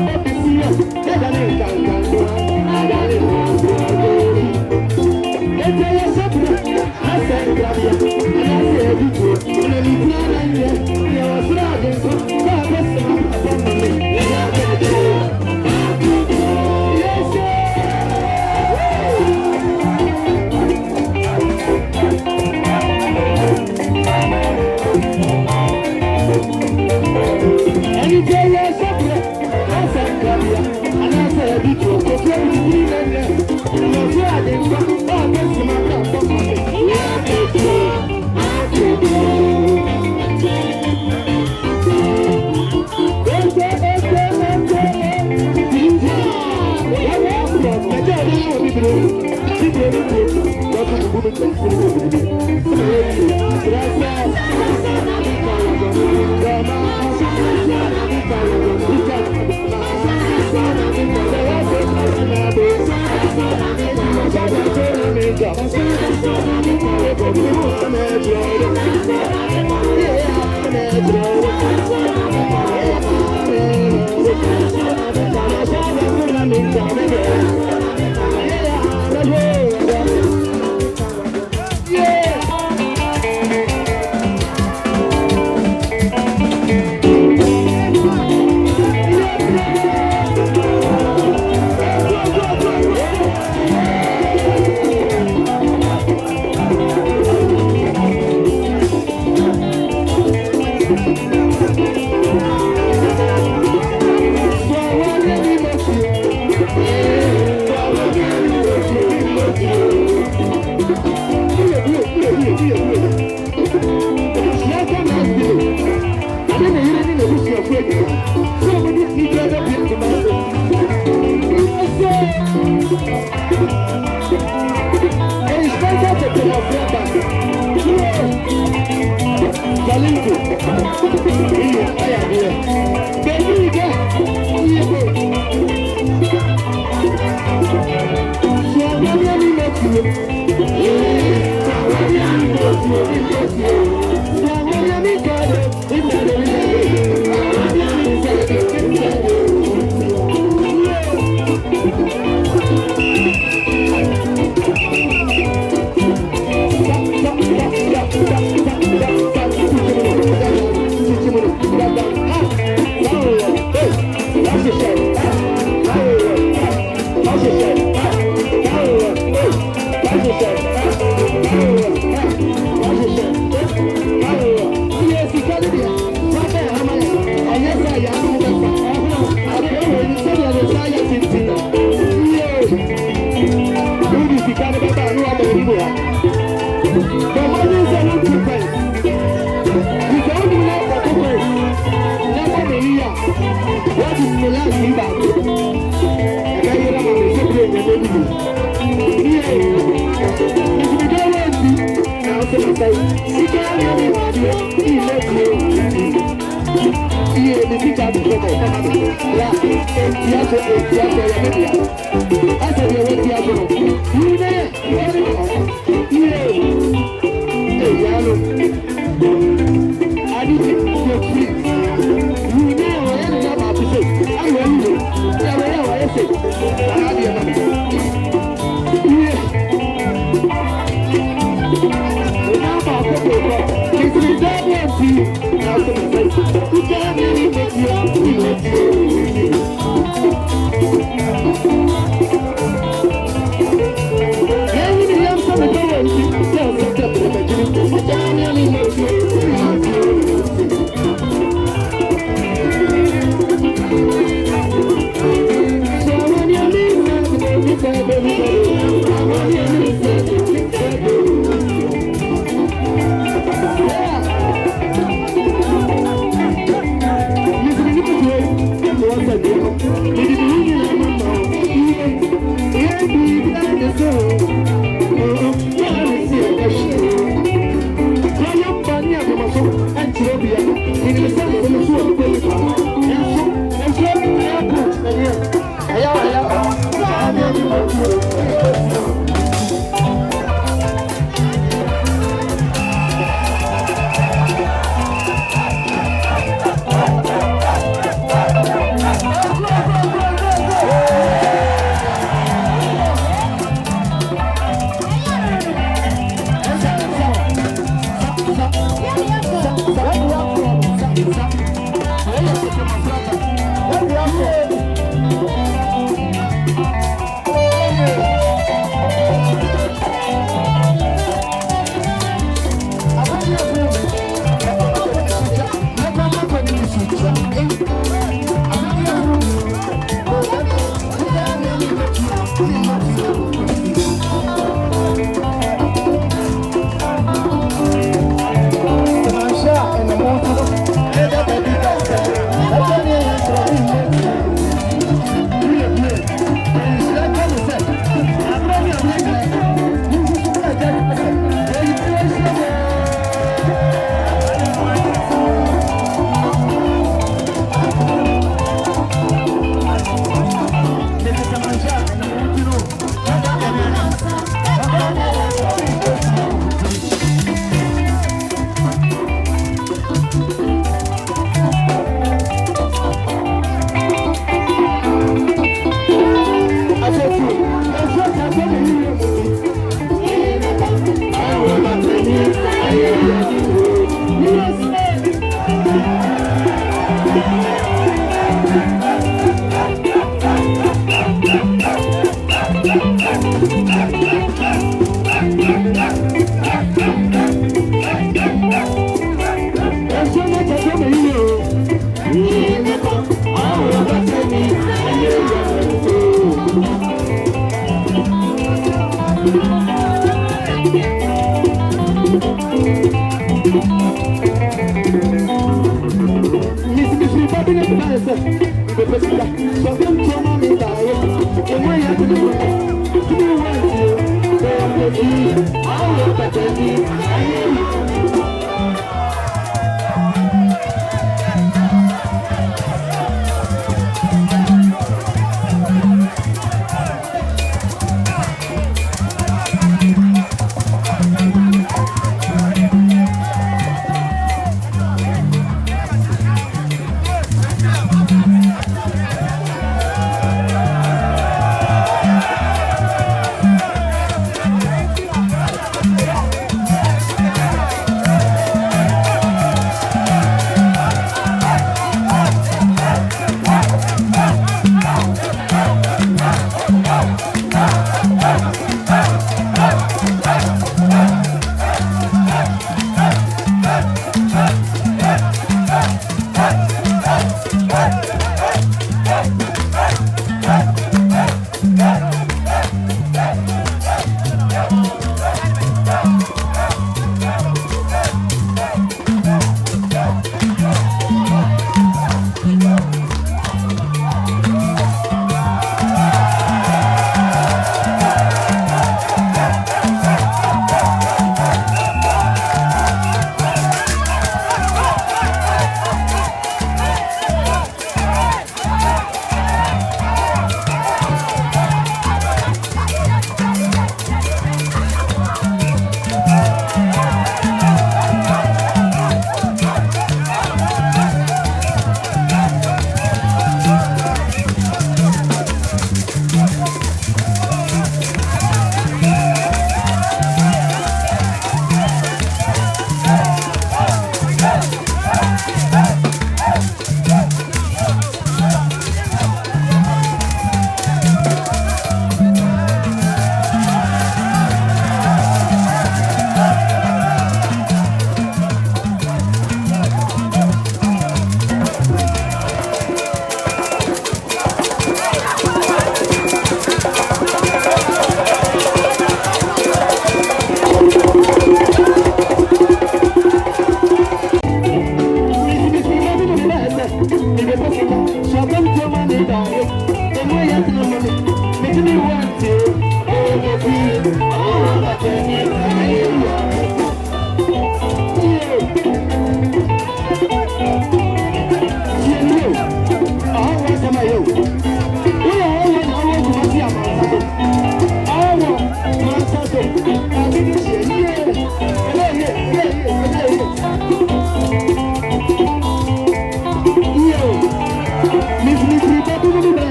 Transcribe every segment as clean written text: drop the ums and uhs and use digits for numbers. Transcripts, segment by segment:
Let them see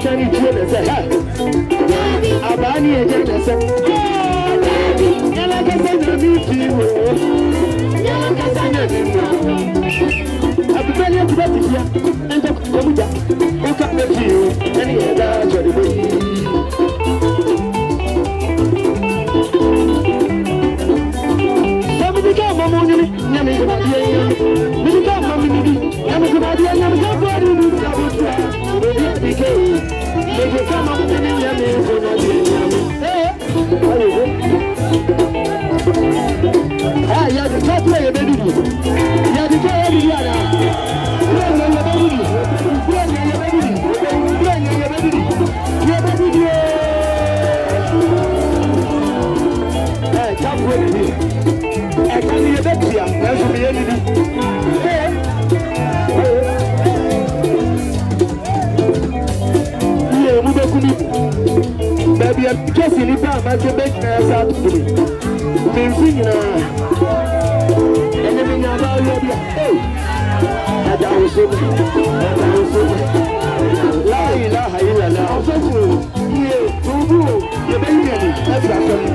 Can you Ani ejana se. Yala kasa na mi fi wo. Yala kasa na mi wo. Abubani abubati ya. Ento komuja. Oka me fi wo. Ani eda jori bo. Sabika mama nyami nyami ko dia ya. Sabika mama nyami nyami ko dia nyami ko dia ni sabutwa. Dia dike. Lege kama mtini nyami ko dia nyami. Ah, ya de tatu ya bedu. Ya de tatu ya bedu ana. Ya bedu. Ya bedu. Eh, tatu ya bedu. Eh, kani ya bedu ya. Na sumi ya bedu. Ye mu be kuni. Baby, I'm just in the back. I'm just making a sound to me. I'm singing. And then I'm about to be hey. I don't see me. La ilaha illallah. I'm so cool. Yeah, boo. You're baby. That's what I'm saying.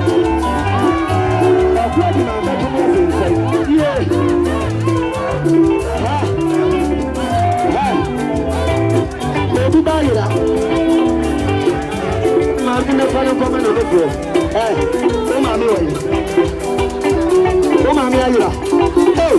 I'm playing my mental inside. Yeah. Baby, buy it up. I'm going to follow come on the floor. Hey, come on, me. Come on, me. Hey,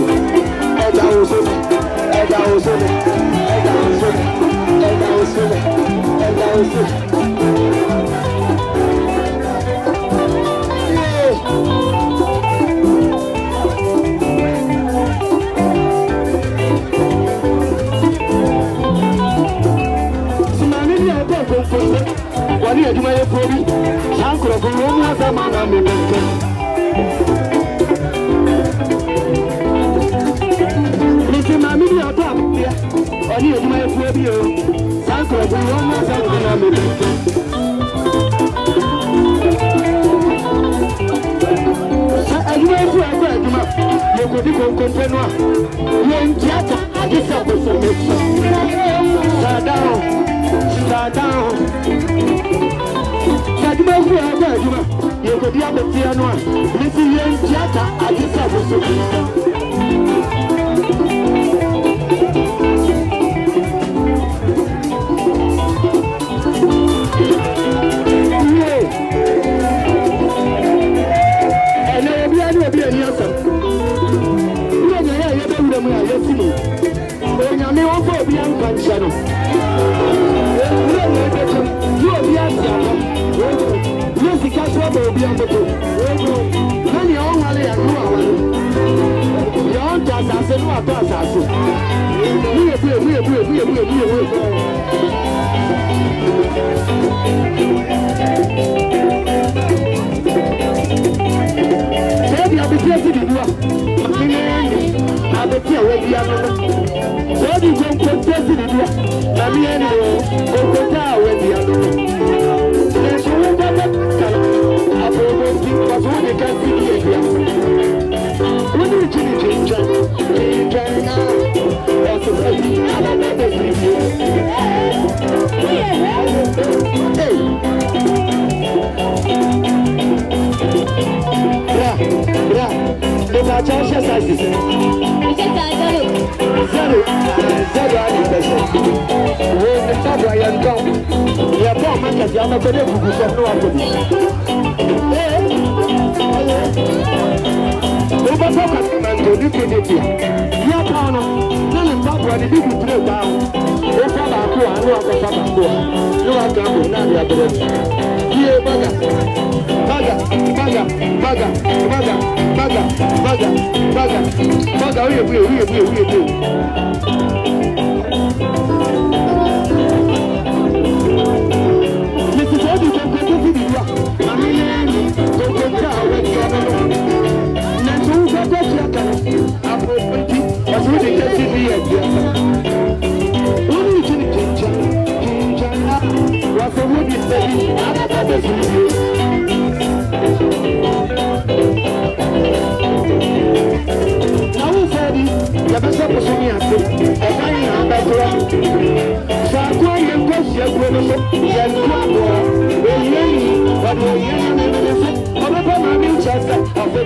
Wani aduma ye probi sankro ko wo mu asama na me beke Listen mami ni ota ya wani aduma ye probi o sankro ko wo mu asama na me beke aduma ye probi aduma ye ko di ko kontenu a ye ntiata agisa ko so me down. Saduma fu aba aduma ye ko dia betia no a ni si ye ntiata agisa ko so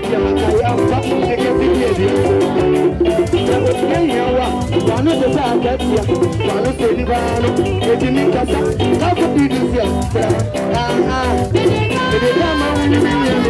dia makaya ampa eke video dia na otie yawa wano de sa akatia wano se di bano edi ni kasa ka ko di di sia ede kama wini ni ni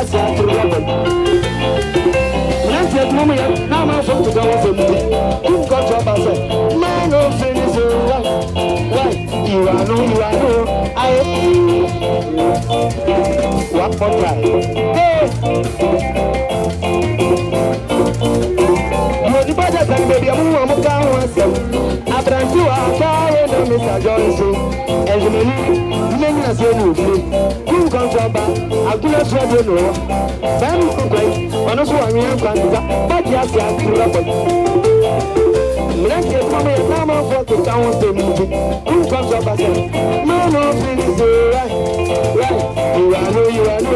yes, I threw let's get mommy now my phone to go for me. Who got your buzzer? Man of finish. Why? You are no, I one more time. Hey! You budget and baby, I'm going to go myself. After you are carrying Mr. Johnson, and you make us say no. Who comes from back? I'll do a shot of no. Then you can go. Honestly, I'm here to but yes, I have to let's get from here, now I'm for the town to movie. Who comes up and says, no, no, please, right? You are no, you are no.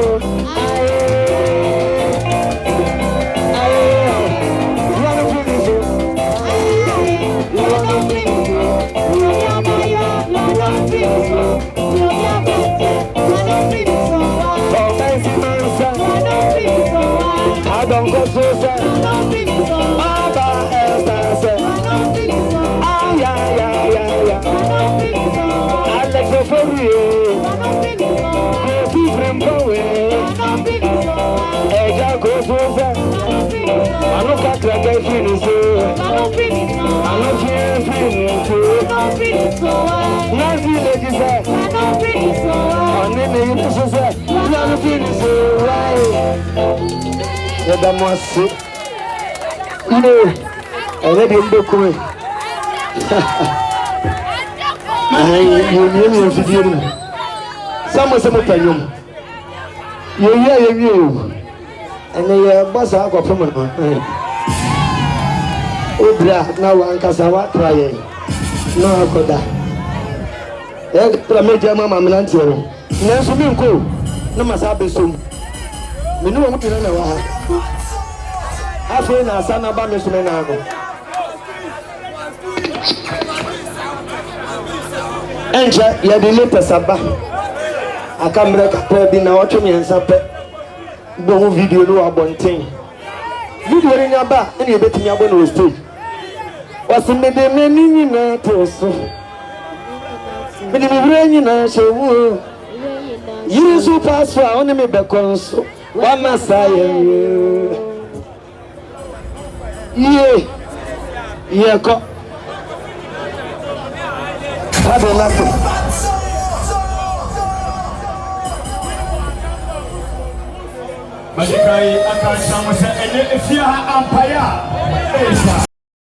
I don't go so sad. Someone some of you. You. And the boss I got from Obra, now one Casawa crying. No, I got that. Extra major mamma Manantio. Nancy Minko, no Masabi soon. We know what you know. I feel now, son of Bamis Menano. Enja, you the latest Sabah. I can't break a prayer being out to me and supper. Don't video no about thing. Video in your back, and you bet me about no stage. What's in the many in a person? When you bring in a show, you so pass for only me because one Messiah. Yeah, come. Have a laugh. Majikai akan sama saya ini Fia Ampaya.